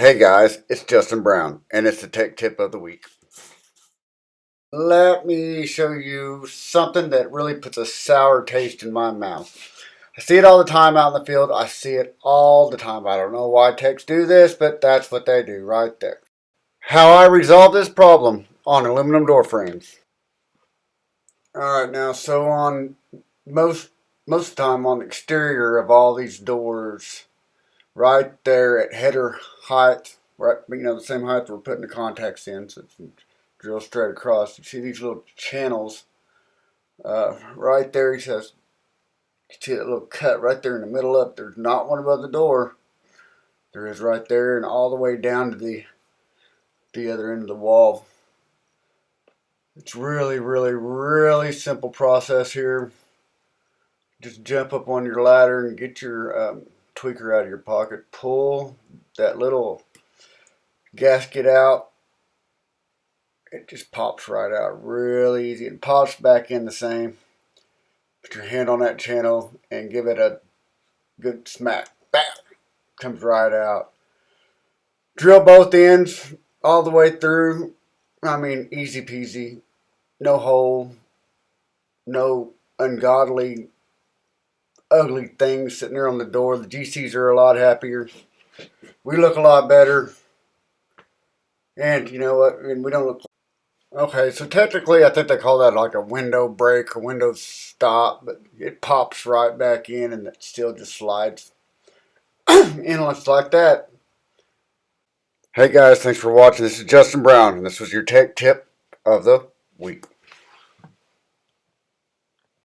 Hey guys, it's Justin Brown, and it's the tech tip of the week. Let me show you something that really puts a sour taste in my mouth. I see it all the time out in the field. I see it all the time. I don't know why techs do this, but that's what they do right there. How I resolve this problem on aluminum door frames. Alright, now so on most of the time on the exterior of all these doors, right there at header height, right, the same height we're putting the contacts in, so it's drill straight across. You see these little channels right there. He says, you see that little cut right there in the middle up. There's not one above the door. There is right there, and all the way down to the other end of the wall. It's really, really, really simple process here. Just jump up on your ladder and get your tweaker out of your pocket. Pull that little gasket out. It just pops right out really easy. It pops back in the same. Put your hand on that channel and give it a good smack. Bam! Comes right out. Drill both ends all the way through. I mean, easy peasy. No hole. No ungodly, ugly things sitting there on the door. The GCs are a lot happier. We look a lot better. And you know what? And we don't look. Okay, so technically I think they call that like a window break or window stop, but it pops right back in and it still just slides endless like that. Hey guys, thanks for watching. This is Justin Brown, and this was your tech tip of the week.